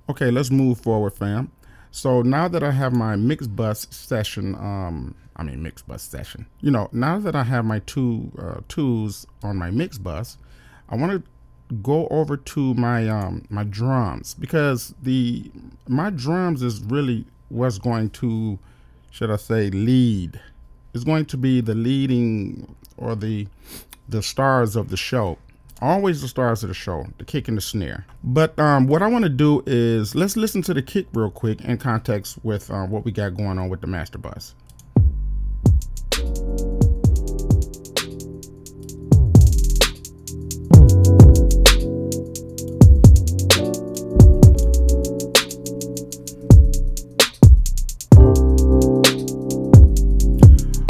Okay, let's move forward, fam. So now that I have my mix bus session, mix bus session, now that I have my two tools on my mix bus, I want to go over to my my drums, because my drums is really what's going to, should I say, lead. It's going to be the leading, or the stars of the show. Always the stars of the show, the kick and the snare. But what I want to do is, let's listen to the kick real quick in context with what we got going on with the master bus.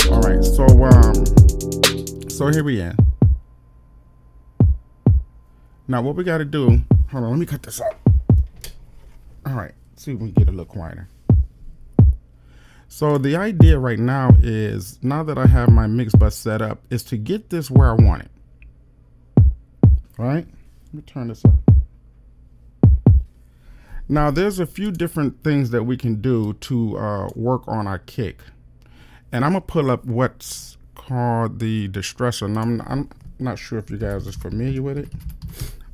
All right, so here we are. Now what we got to do, hold on, let me cut this out. All right, see if we can get a little quieter. So the idea right now is, now that I have my mix bus set up, is to get this where I want it. All right, let me turn this up. Now there's a few different things that we can do to work on our kick. And I'm gonna pull up what's called the distressor. And I'm not sure if you guys are familiar with it.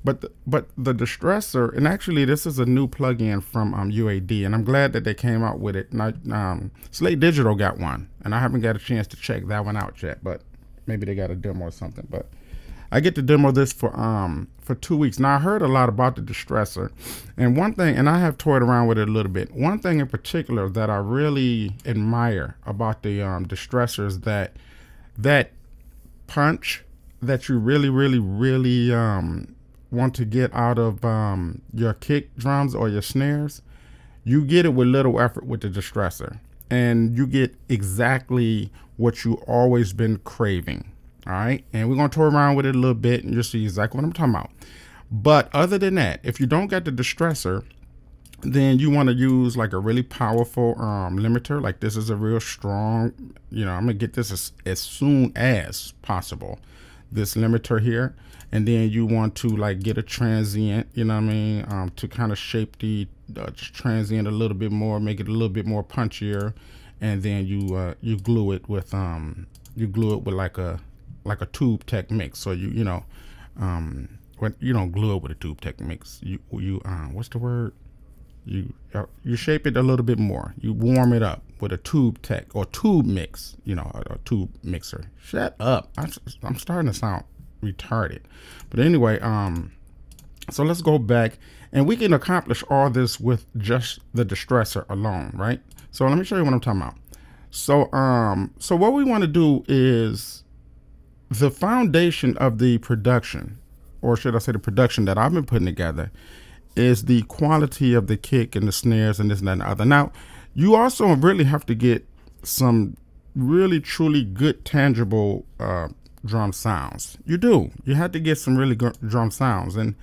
But the distressor, and actually this is a new plugin from UAD, and I'm glad that they came out with it. And Slate Digital got one, and I haven't got a chance to check that one out yet, but maybe they got a demo or something. But I get to demo this for 2 weeks. Now I heard a lot about the distressor, and one thing, and I have toyed around with it a little bit. One thing in particular that I really admire about the distressor is that punch that you really want to get out of your kick drums or your snares, you get it with little effort with the distressor, and you get exactly what you always been craving. All right, and we're gonna toy around with it a little bit and you'll see exactly what I'm talking about. But other than that, if you don't get the distressor, then you want to use like a really powerful limiter. Like this is a real strong, I'm gonna get this as soon as possible, this limiter here. And then you want to like get a transient, to kind of shape the transient a little bit more, make it a little bit more punchier, and then you glue it with like a tube tech mix. So when you don't glue it with a tube tech mix, you what's the word? You shape it a little bit more. You warm it up with a tube tech or tube mix, a tube mixer. Shut up! I'm starting to sound retarded. But anyway, so let's go back, and we can accomplish all this with just the distressor alone, right? So let me show you what I'm talking about. So what we want to do is, the foundation of the production, or should I say the production that I've been putting together, is the quality of the kick and the snares and this and that and the other. Now you also really have to get some really truly good tangible drum sounds. You have to get some really good drum sounds, and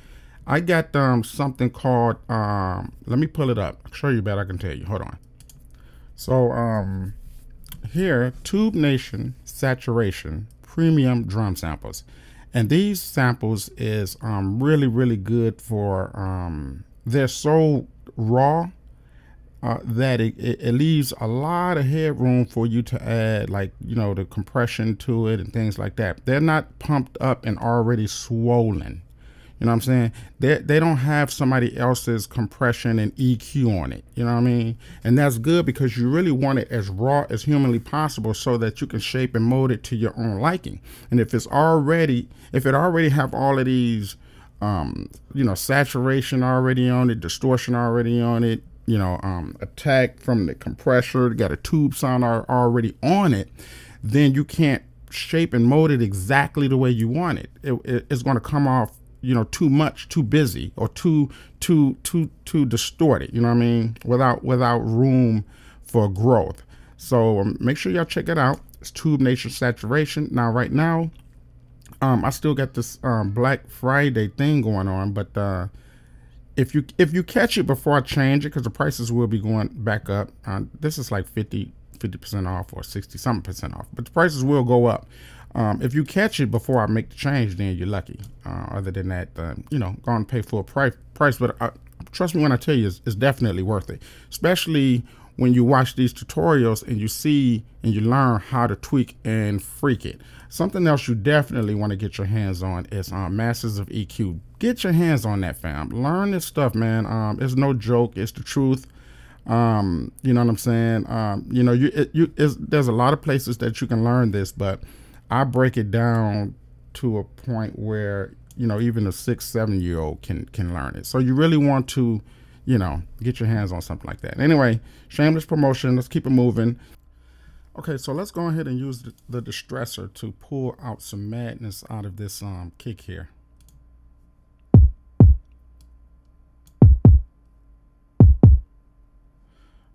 I got something called let me pull it up. I'll show you better. I can tell you, hold on. So here, Tube Nation Saturation Premium Drum Samples, and these samples is really good for they're so raw that it leaves a lot of headroom for you to add, like, the compression to it and things like that. They're not pumped up and already swollen. You know what I'm saying? They don't have somebody else's compression and EQ on it. You know what I mean? And that's good, because you really want it as raw as humanly possible, so that you can shape and mold it to your own liking. And if it already have all of these, saturation already on it, distortion already on it, attack from the compressor, got a tube sound already on it, then you can't shape and mold it exactly the way you want it. It's going to come off, too much, too busy, or too distorted, without room for growth. So make sure y'all check it out. It's Tube Nation Saturation. Now right now, I still got this Black Friday thing going on, but if you catch it before I change it, because the prices will be going back up. This is like 50% off or 60-something% off, but the prices will go up. If you catch it before I make the change, then you're lucky. Other than that, go and pay full price. But trust me when I tell you, it's definitely worth it. Especially when you watch these tutorials and you see and you learn how to tweak and freak it. Something else you definitely want to get your hands on is Masters of EQ. Get your hands on that, fam. Learn this stuff, man. It's no joke. It's the truth. You know what I'm saying? You know, there's a lot of places that you can learn this, but I break it down to a point where, you know, even a 6-7-year-old can learn it. So you really want to, you know, get your hands on something like that. Anyway, shameless promotion. Let's keep it moving. Okay, so let's go ahead and use the distressor to pull out some madness out of this kick here.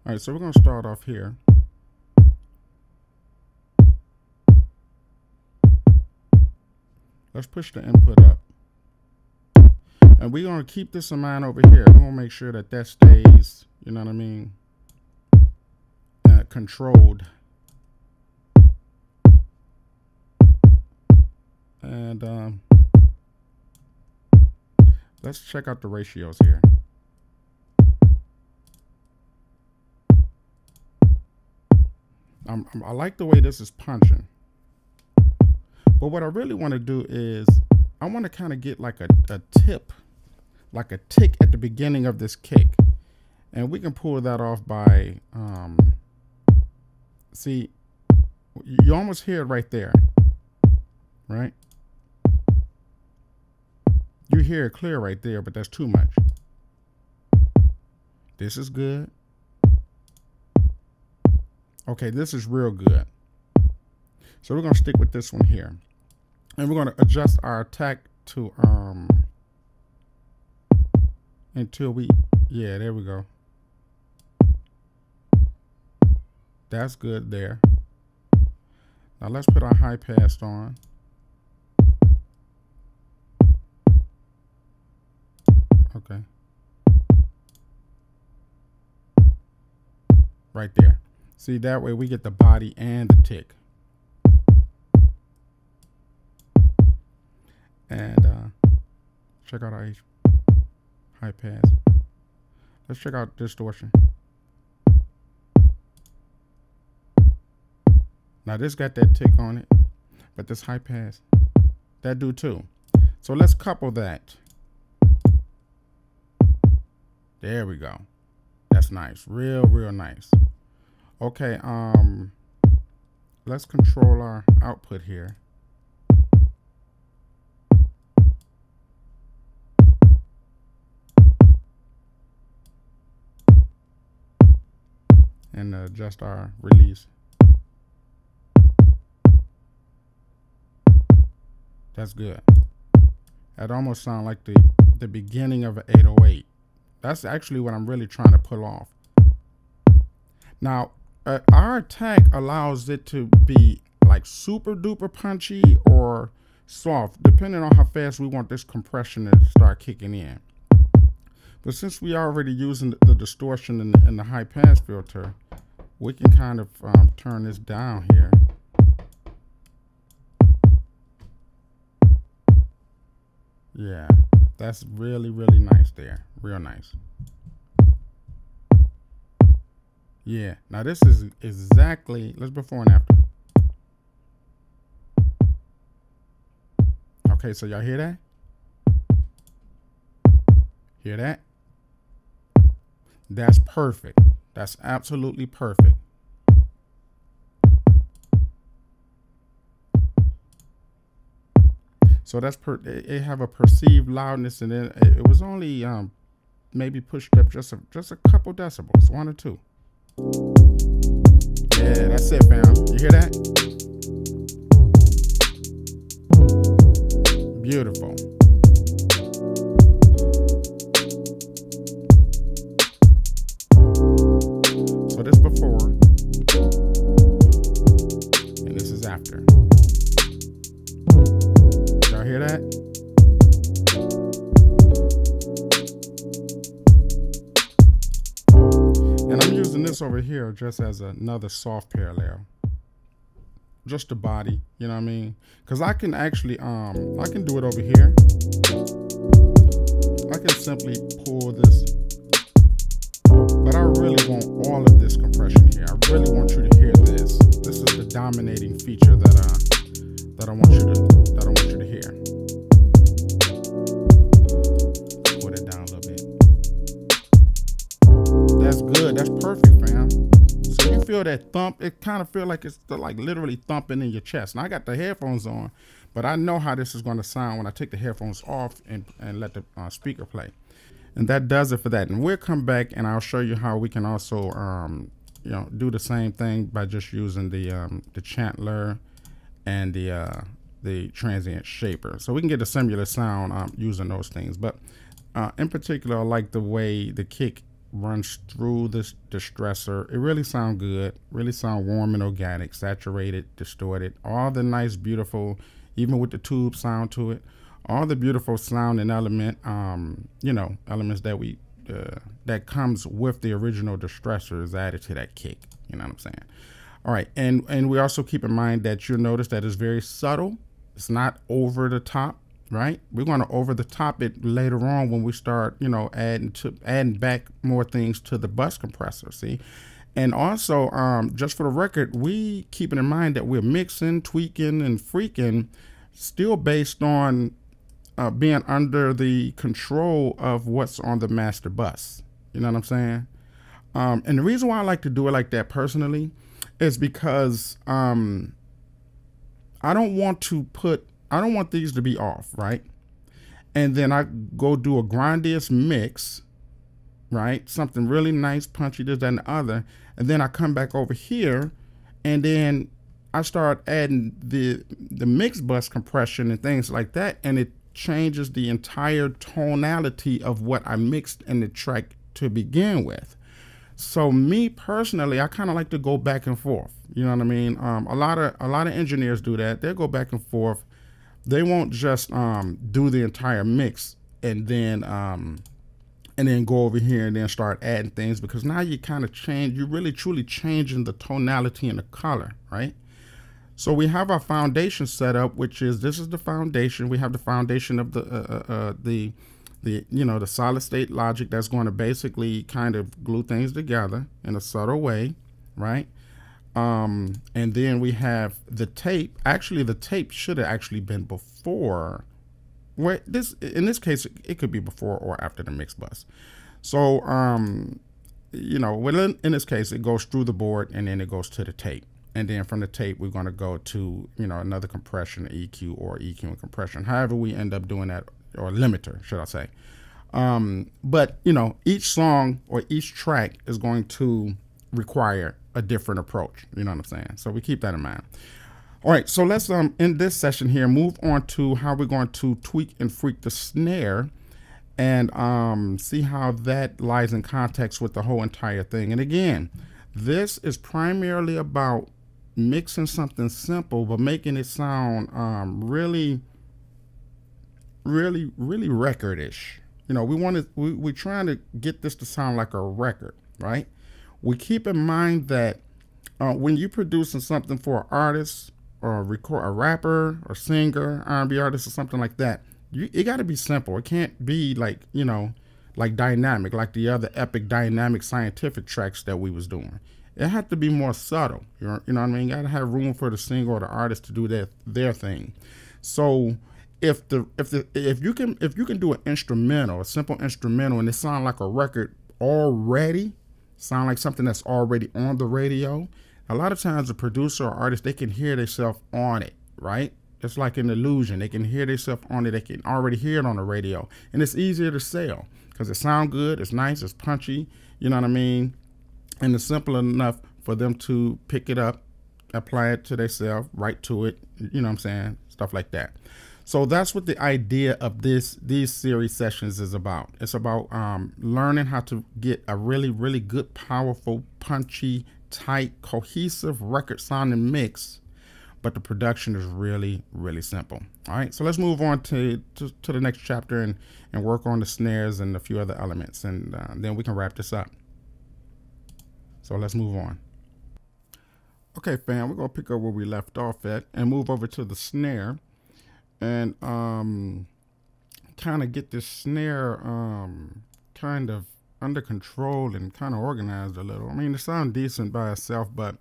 All right, so we're going to start off here. Let's push the input up. And we're going to keep this in mind over here. We're going to make sure that that stays, you know what I mean, controlled. And let's check out the ratios here. I like the way this is punching. But what I really want to do is I want to kind of get like a tip, like a tick at the beginning of this kick. And we can pull that off by, see, you almost hear it right there, right? You hear it clear right there, but that's too much. This is good. Okay, this is real good. So we're going to stick with this one here. And we're going to adjust our attack to, until we, yeah, there we go. That's good there. Now let's put our high pass on. Okay. Right there. See, that way we get the body and the tick. And check out our high pass. Let's check out distortion. Now this got that tick on it, but this high pass, that do too. So let's couple that. There we go. That's nice. Real nice. Okay, let's control our output here. And adjust our release. That's good. That almost sounds like the beginning of an 808. That's actually what I'm really trying to pull off. Now, our attack allows it to be like super duper punchy or soft, depending on how fast we want this compression to start kicking in. But since we are already using the distortion and the high pass filter, we can kind of turn this down here. Yeah, that's really nice there. Real nice. Yeah, now this is exactly, let's before and after. Okay, so y'all hear that? Hear that? That's perfect. That's absolutely perfect. So that's it have a perceived loudness, and then it was only maybe pushed up just a couple decibels, 1 or 2. Yeah, that's it, fam. You hear that? Beautiful. So this before, and this is after. Y'all hear that? And I'm using this over here just as another soft parallel. Just the body, you know what I mean? Because I can actually, I can do it over here. I can simply pull this that's perfect, fam. So you feel that thump, it kind of feel like it's like literally thumping in your chest. And I got the headphones on, but I know how this is going to sound when I take the headphones off and let the speaker play. And that does it for that. And we'll come back and I'll show you how we can also, you know, do the same thing by just using the Chandler and the transient shaper. So we can get a similar sound using those things. But in particular, I like the way the kick runs through this distressor. It really sounds good, really sound warm and organic, saturated, distorted, all the nice, beautiful, even with the tube sound to it, all the beautiful sound and element, you know, elements that we that comes with the original distressor is added to that kick. You know what I'm saying? All right, and we also keep in mind that you'll notice that it's very subtle. It's not over the top, right? We're going to over the top it later on when we start, you know, adding back more things to the bus compressor. See, and also just for the record, we keeping in mind that we're mixing, tweaking, and freaking, still based on being under the control of what's on the master bus. You know what I'm saying? And the reason why I like to do it like that personally is because I don't want these to be off, right? And then I go do a grandiose mix, right? Something really nice, punchy, this, that, and the other. And then I come back over here and then I start adding the mix bus compression and things like that. And it changes the entire tonality of what I mixed in the track to begin with. So me personally, I kind of like to go back and forth. You know what I mean? A lot of engineers do that. They go back and forth. They won't just do the entire mix and then go over here and then start adding things, because now you kind of change. You're really truly changing the tonality and the color, right? So we have our foundation set up, which is, this is the foundation. We have the foundation of the solid state logic that's going to basically kind of glue things together in a subtle way, right? And then we have the tape. Actually, the tape should have actually been before. Where in this case, it could be before or after the mix bus. So, you know, in this case, it goes through the board and then it goes to the tape. And then from the tape, we're going to go to, you know, another compression, EQ, or EQ and compression. However we end up doing that, or limiter, should I say. But, you know, each song or each track is going to require a different approach. You know what I'm saying? So we keep that in mind. All right, so let's, in this session here, move on to how we're going to tweak and freak the snare and see how that lies in context with the whole entire thing. And again, this is primarily about mixing something simple, but making it sound really recordish. You know, we're trying to get this to sound like a record, right? We keep in mind that when you're producing something for an artist or a rapper or singer, R&B artist or something like that, it got to be simple. It can't be like, you know, like dynamic, like the other epic dynamic scientific tracks that we was doing. It had to be more subtle. You know what I mean? You got to have room for the singer or the artist to do their thing. So if you can do an instrumental, a simple instrumental, and it sound like a record already, sound like something that's already on the radio, a lot of times the producer or artist, they can hear themselves on it, right? It's like an illusion. They can hear themselves on it. They can already hear it on the radio, and it's easier to sell because it sounds good, it's nice, it's punchy, you know what I mean? And it's simple enough for them to pick it up, apply it to themselves, write to it, you know what I'm saying? Stuff like that. So that's what the idea of these series sessions is about. It's about learning how to get a really good, powerful, punchy, tight, cohesive record sounding mix, but the production is really simple. All right, so let's move on to the next chapter and work on the snares and a few other elements, and then we can wrap this up. So let's move on. Okay, fam, we're gonna pick up where we left off at and move over to the snare and kind of get this snare kind of under control and kind of organized a little. I mean, it sounds decent by itself, but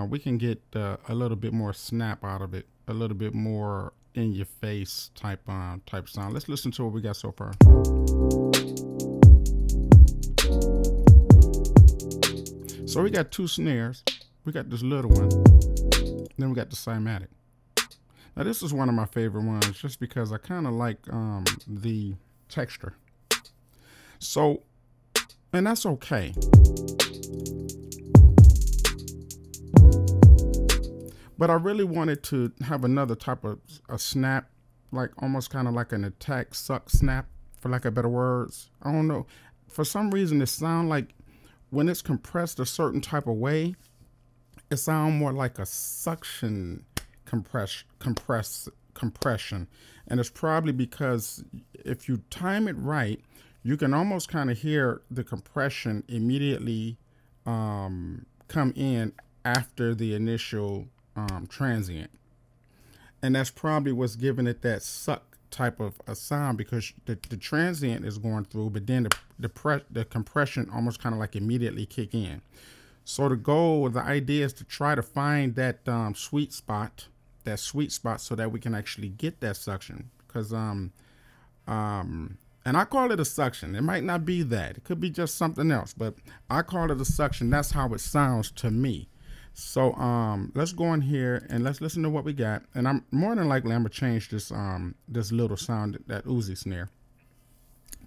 we can get a little bit more snap out of it, a little bit more in your face type sound. Let's listen to what we got so far. So we got two snares. We got this little one. Then we got the cymatic. Now this is one of my favorite ones just because I kind of like the texture. So, and that's okay. But I really wanted to have another type of a snap, like almost kind of like an attack, suck, snap, for lack of better words. I don't know. For some reason, it sounds like when it's compressed a certain type of way, it sounds more like a suction compression. And it's probably because if you time it right, you can almost kind of hear the compression immediately come in after the initial transient. And that's probably what's giving it that suck type of a sound, because the transient is going through, but then the compression almost kind of like immediately kick in. So the idea is to try to find that sweet spot, so that we can actually get that suction. Because and I call it a suction. It might not be that. It could be just something else, but I call it a suction. That's how it sounds to me. So let's go in here and let's listen to what we got. And I'm more than likely I'm gonna change this this little sound, that Uzi snare,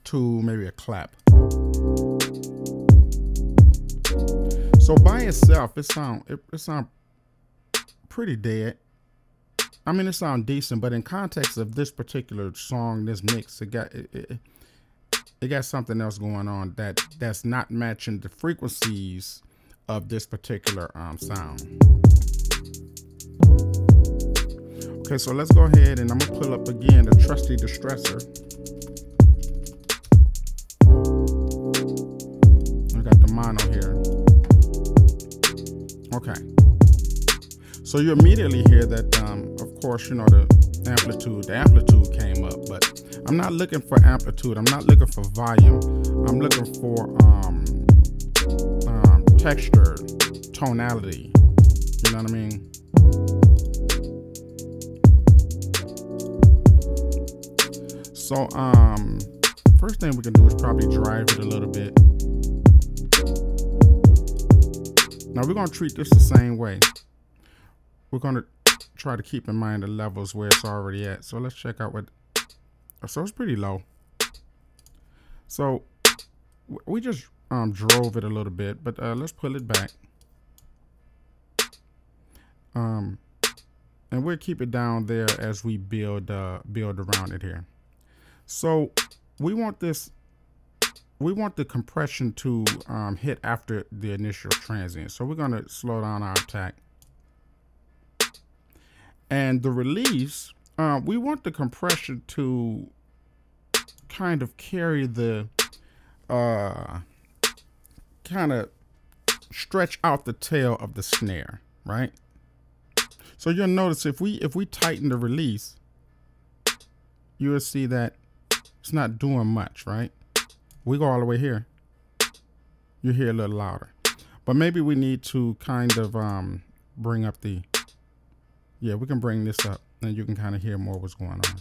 to maybe a clap. So by itself, it sound pretty dead. I mean, it sound decent, but in context of this particular song, this mix, it got something else going on that's not matching the frequencies of this particular sound. Okay, so let's go ahead and I'm gonna pull up again the trusty distressor. I got the mono here. Okay, so you immediately hear that of course, you know, the amplitude came up, but I'm not looking for amplitude, I'm not looking for volume, I'm looking for texture, tonality, you know what I mean? So first thing we can do is probably drive it a little bit. Now we're gonna treat this the same way. We're gonna try to keep in mind the levels where it's already at. So let's check out so it's pretty low. So we just drove it a little bit, but let's pull it back. And we'll keep it down there as we build around it here. So we want the compression to hit after the initial transient. So we're gonna slow down our attack. And the release, we want the compression to kind of carry the kind of stretch out the tail of the snare, right? So you'll notice if we tighten the release, you will see that it's not doing much, right? We go all the way here, you hear a little louder, but maybe we need to kind of bring up the, yeah, we can bring this up and you can kind of hear more what's going on.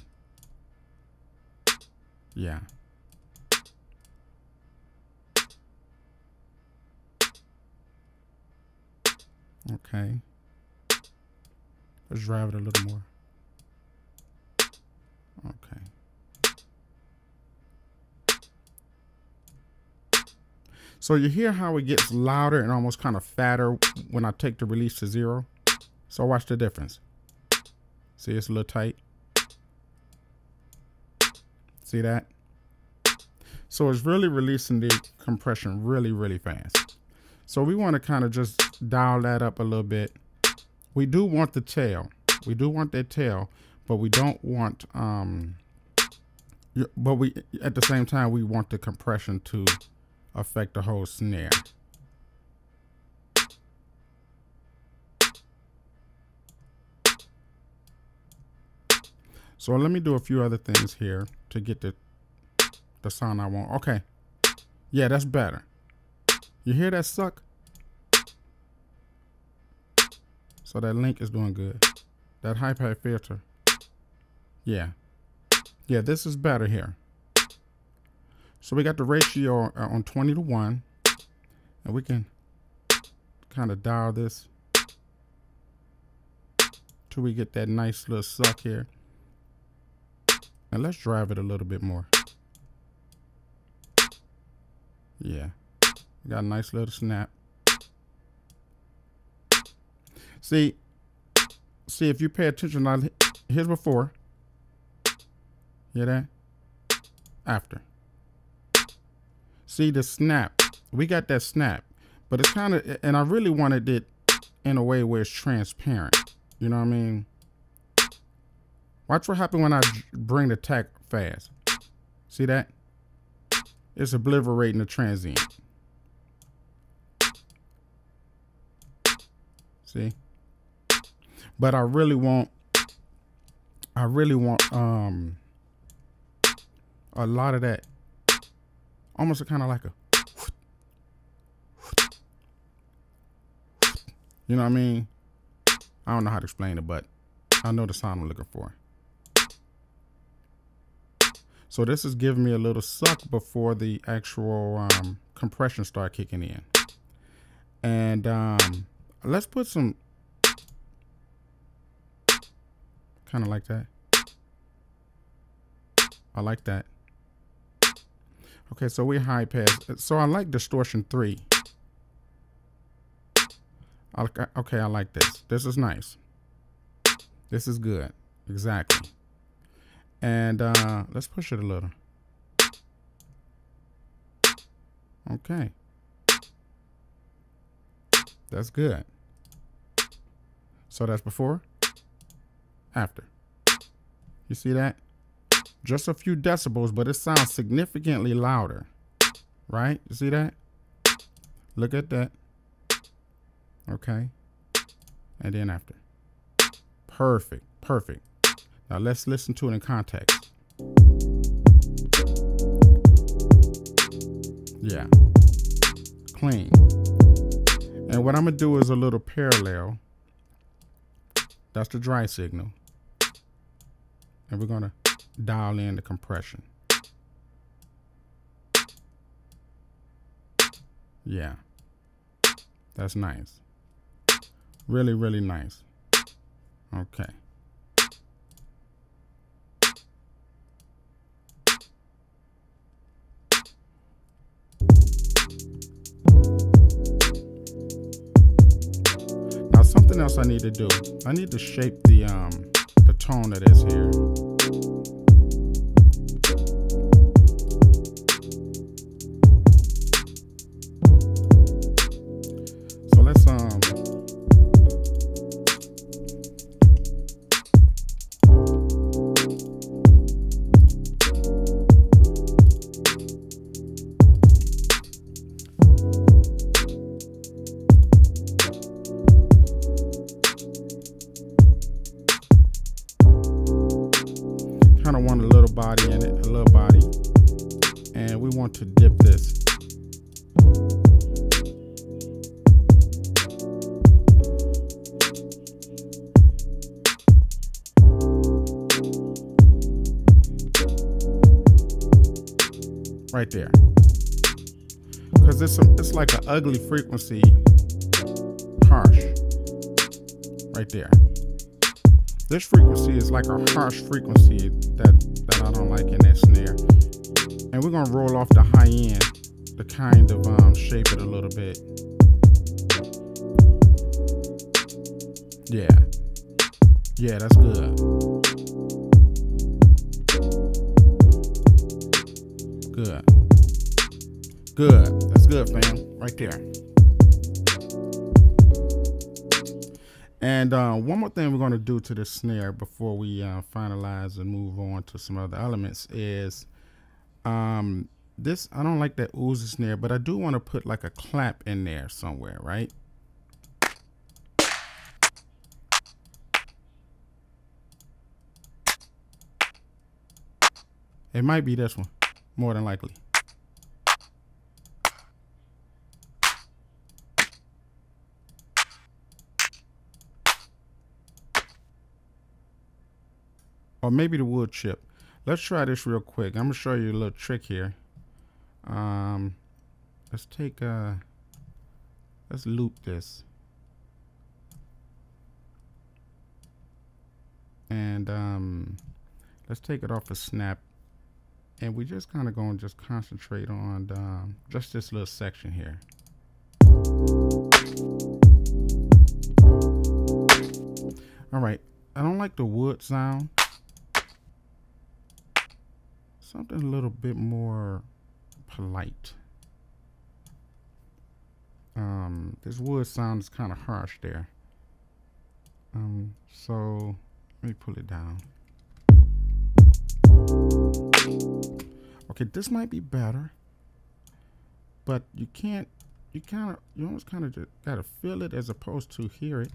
Yeah. Okay. Let's drive it a little more. Okay. So you hear how it gets louder and almost kind of fatter when I take the release to 0. So watch the difference. See, it's a little tight. See that? So it's really releasing the compression really, really fast. So we want to kind of just dial that up a little bit. We do want the tail. We do want that tail, but we don't want, but we, at the same time, we want the compression to affect the whole snare. So let me do a few other things here to get the sound I want. Okay. Yeah, that's better. You hear that suck? So that link is doing good. That high pass filter. Yeah. Yeah, this is better here. So we got the ratio on 20 to 1. And we can kind of dial this till we get that nice little suck here. And let's drive it a little bit more. Yeah, we got a nice little snap. See if you pay attention now, here's before. Hear that? After. See the snap. We got that snap, but it's kind of, and I really wanted it in a way where it's transparent. You know what I mean? Watch what happens when I bring the tack fast. See that? It's obliterating the transient. See? But I really want a lot of that. Almost kind of like a, you know what I mean? I don't know how to explain it, but I know the sound I'm looking for. So this is giving me a little suck before the actual compression start kicking in. And let's put some kind of like that. I like that. Okay, so we're high pass. So I like distortion 3. Okay, I like this. This is nice. This is good. Exactly. And let's push it a little. Okay. That's good. So that's before, after. You see that? Just a few decibels, but it sounds significantly louder. Right? You see that? Look at that. Okay. And then after. Perfect. Perfect. Now let's listen to it in context. Yeah. Clean. And what I'm going to do is a little parallel. That's the dry signal. And we're going to dial in the compression. Yeah. That's nice. Really, really nice. Okay. Now something else I need to do. I need to shape the tone of this here. So let's kind of want a little body in it, a little body, and we want to dip this. Right there, because it's like an ugly frequency, harsh. Right there. This frequency is like a harsh frequency that I don't like in that snare. And we're gonna roll off the high end to kind of shape it a little bit. Yeah. Yeah, that's good. Good. Good. That's good, fam. Right there. And one more thing we're going to do to this snare before we finalize and move on to some other elements is this. I don't like that oozy snare, but I do want to put like a clap in there somewhere, right? It might be this one, more than likely. Or maybe the wood chip. Let's try this real quick. I'm gonna show you a little trick here. Let's take let's loop this. And let's take it off a snap, and we just kind of going to just concentrate on just this little section here. All right, I don't like the wood sound. Something a little bit more polite. This wood sound is kind of harsh there. So let me pull it down. Okay, this might be better, but you almost kind of just gotta feel it as opposed to hear it.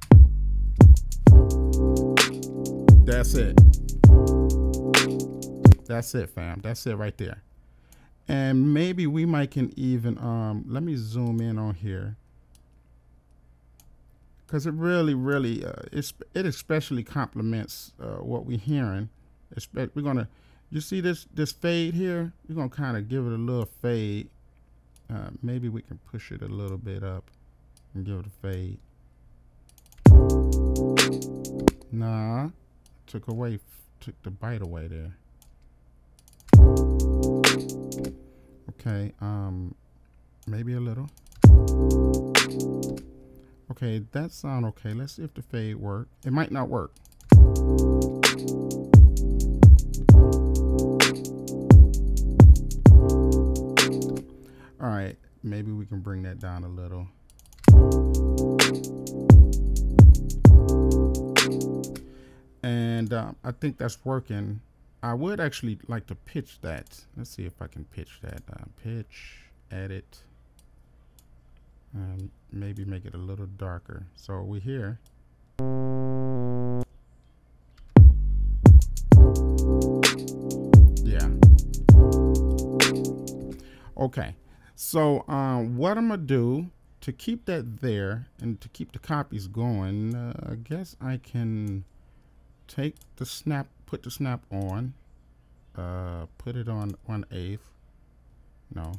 That's it. That's it, fam. That's it right there. And maybe we might can even let me zoom in on here, because it really it especially complements what we're hearing. We're gonna, you see this fade here, we're gonna kind of give it a little fade. Maybe we can push it a little bit up and give it a fade. Nah, took the bite away there. Okay, maybe a little. Okay, that sound okay. Let's see if the fade work. It might not work. All right, maybe we can bring that down a little. And I think that's working. I would actually like to pitch that. Let's see if I can pitch that. Pitch, edit, and maybe make it a little darker. So we hear. Yeah. Okay. So what I'm gonna do to keep that there and to keep the copies going, I guess I can take the snap, put the snap on, put it on 1/8. No,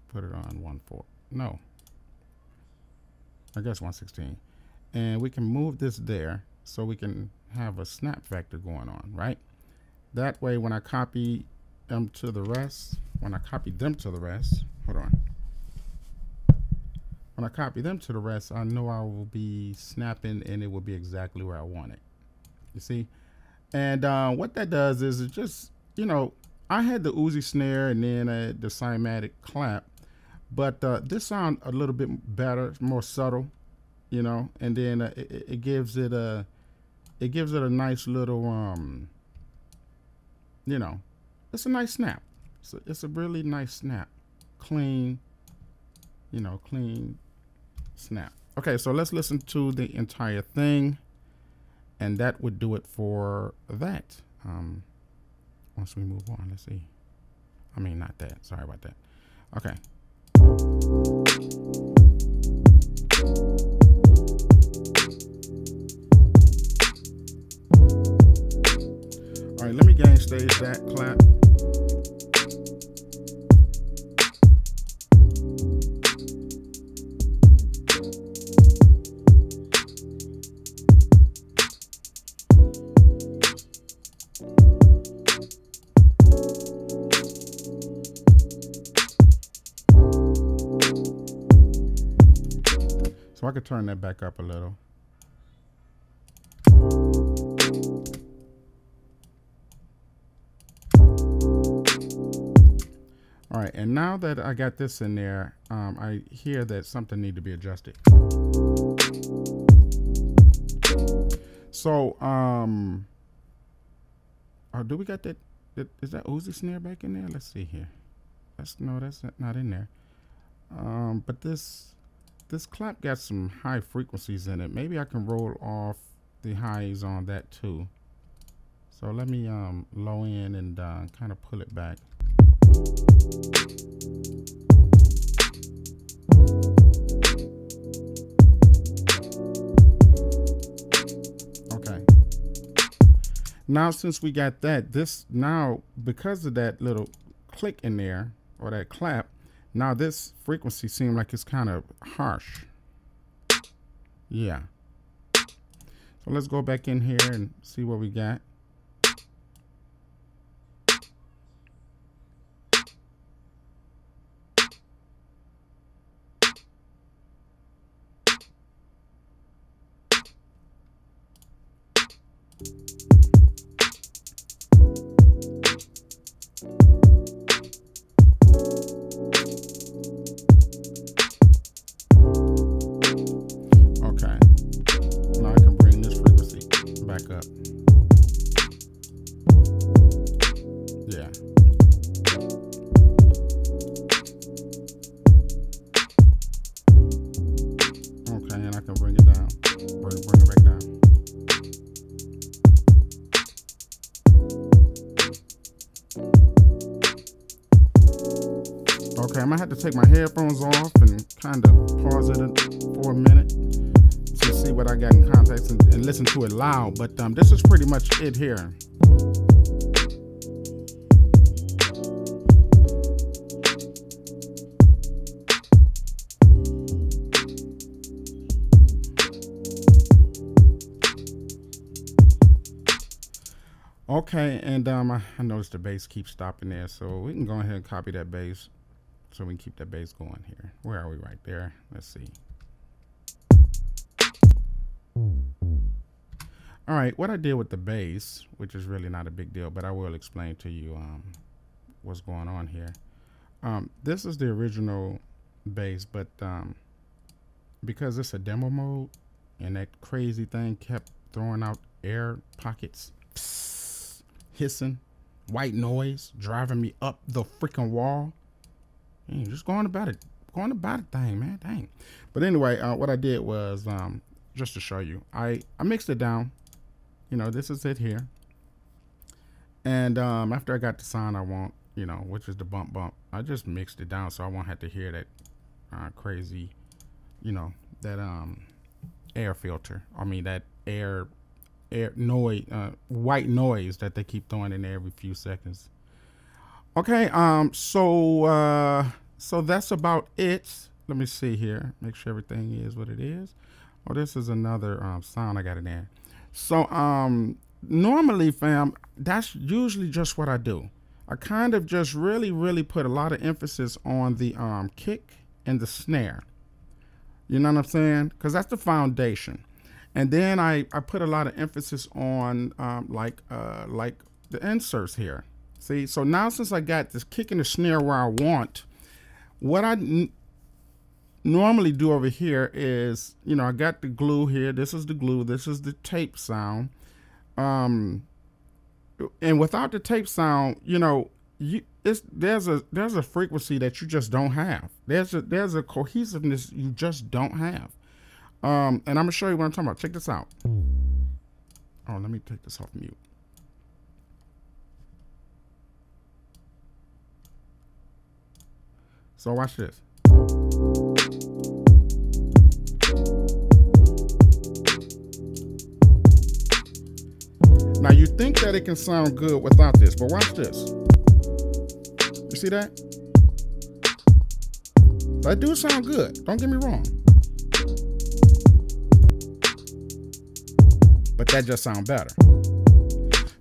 put it on 1/4. No, I guess 1/16. And we can move this there so we can have a snap vector going on, right? That way when I copy them to the rest, hold on. When I copy them to the rest, I know I will be snapping and it will be exactly where I want it. You see? And what that does is it just, you know, I had the Uzi snare and then the cymatic clap, but this sound a little bit better, more subtle, you know, and then it gives it a nice little you know, it's a nice snap. So it's a really nice snap, clean, you know, clean snap. Okay, so let's listen to the entire thing, and that would do it for that. Once we move on, let's see. I mean, not that. Sorry about that. Okay. All right, let me gain stage that clap. So I could turn that back up a little. All right, and now that I got this in there, I hear that something needs to be adjusted. So, oh, do we got that? Is that Uzi snare back in there? Let's see here. No, that's not in there. But this clap got some high frequencies in it. Maybe I can roll off the highs on that too. So let me low in and kind of pull it back. Okay. Now since we got that, now because of that little click in there or that clap, now this frequency seems like it's kind of harsh. Yeah. So let's go back in here and see what we got. Okay. Now I can bring this frequency back up. Yeah. Okay, and I can bring it down. Bring it back down. Okay, I'm gonna have to take my headphones off and kind of pause it for a minute to see what I got in context and listen to it loud. But this is pretty much it here. Okay, and I noticed the bass keeps stopping there, so we can go ahead and copy that bass so we can keep that bass going here. Where are we? Right there. Let's see. All right, what I did with the bass, which is really not a big deal, but I will explain to you what's going on here. This is the original bass, but because it's a demo mode and that crazy thing kept throwing out air pockets, hissing, white noise, driving me up the freaking wall. Just going about it thing, man, dang. But anyway, what I did was, just to show you, I mixed it down. You know, this is it here. And after I got the sound I want, you know, which is the bump bump, I just mixed it down so I won't have to hear that crazy, you know, that air filter. I mean, that air noise, white noise that they keep throwing in there every few seconds. Okay, so that's about it. Let me see here, make sure everything is what it is. Oh, this is another sound I got in there. So normally, fam, that's usually just what I do. I kind of just really put a lot of emphasis on the kick and the snare. You know what I'm saying? Because that's the foundation. And then I put a lot of emphasis on like the inserts here. See, so now since I got this kick and the snare where I want, what I normally do over here is, you know, I got the glue here. This is the glue. This is the tape sound. And without the tape sound, you know, there's a frequency that you just don't have. There's a cohesiveness you just don't have. And I'm gonna show you what I'm talking about. Check this out. Oh, let me take this off mute. So watch this. Now you think that it can sound good without this, but watch this. You see that? That do sound good. Don't get me wrong. But that just sounds better.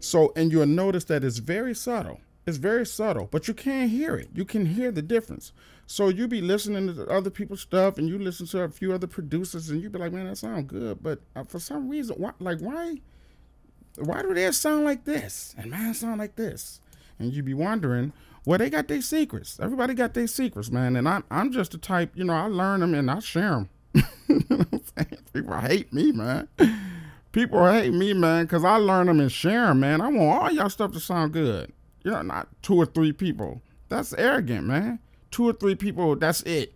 So, and you'll notice that it's very subtle. It's very subtle, but you can't hear it. You can hear the difference. So you be listening to other people's stuff and you listen to a few other producers and you be like, man, that sounds good. But for some reason, why do they sound like this? And mine sound like this. And you be wondering, well, they got their secrets. Everybody got their secrets, man. And I'm just the type, you know, I learn them and I share them. You know what I'm saying? People hate me, man. People hate me, man, because I learn them and share them, man. I want all y'all stuff to sound good. You know, not 2 or 3 people. That's arrogant, man. 2 or 3 people, that's it.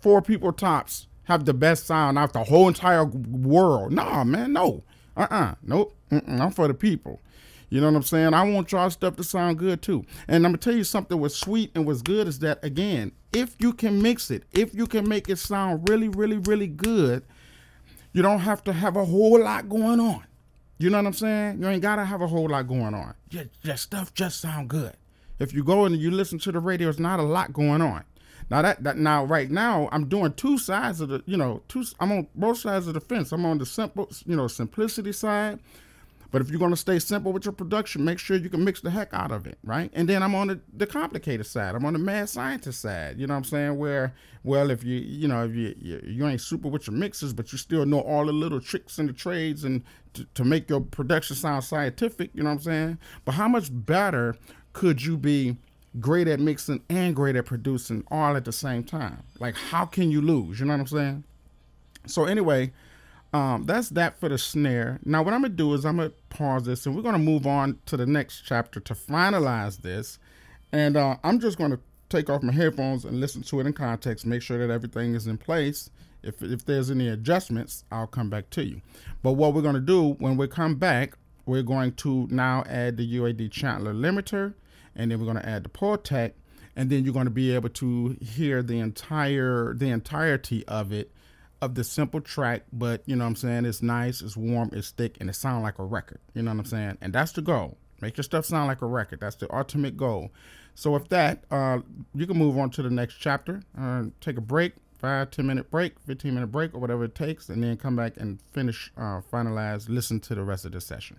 4 people tops have the best sound out the whole entire world. Nah, man, no. Nope. I'm for the people. You know what I'm saying? I want y'all stuff to sound good too. And I'm gonna tell you something what's sweet and what's good is that, again, if you can mix it, if you can make it sound really good, you don't have to have a whole lot going on. You know what I'm saying? You ain't gotta have a whole lot going on. Your stuff just sound good. If you go and you listen to the radio, it's not a lot going on. Now now right now I'm doing 2 sides of the, you know, I'm on both sides of the fence. I'm on the simple, you know, simplicity side, But if you're going to stay simple with your production, make sure you can mix the heck out of it, right? And then I'm on the complicated side. I'm on the mad scientist side. You know what I'm saying? Where, well, if you ain't super with your mixes, but you still know all the little tricks and the trades and to make your production sound scientific. You know what I'm saying? But how much better could you be great at mixing and great at producing all at the same time? Like, how can you lose? You know what I'm saying? So anyway, that's that for the snare. Now what I'm gonna do is I'm gonna pause this and we're gonna move on to the next chapter to finalize this. And I'm just gonna take off my headphones and listen to it in context, make sure that everything is in place. If there's any adjustments, I'll come back to you. But what we're gonna do when we come back, we're going to now add the UAD Chandler limiter, and then we're gonna add the pull tech, and then you're gonna be able to hear the entirety of it, of the simple track. But you know what I'm saying, it's nice, it's warm, it's thick, and it sounds like a record. You know what I'm saying? And that's the goal. Make your stuff sound like a record. That's the ultimate goal. So with that, you can move on to the next chapter. Take a break, 5-10 minute break, 15-minute break, or whatever it takes, and then come back and finish, finalize, listen to the rest of the session.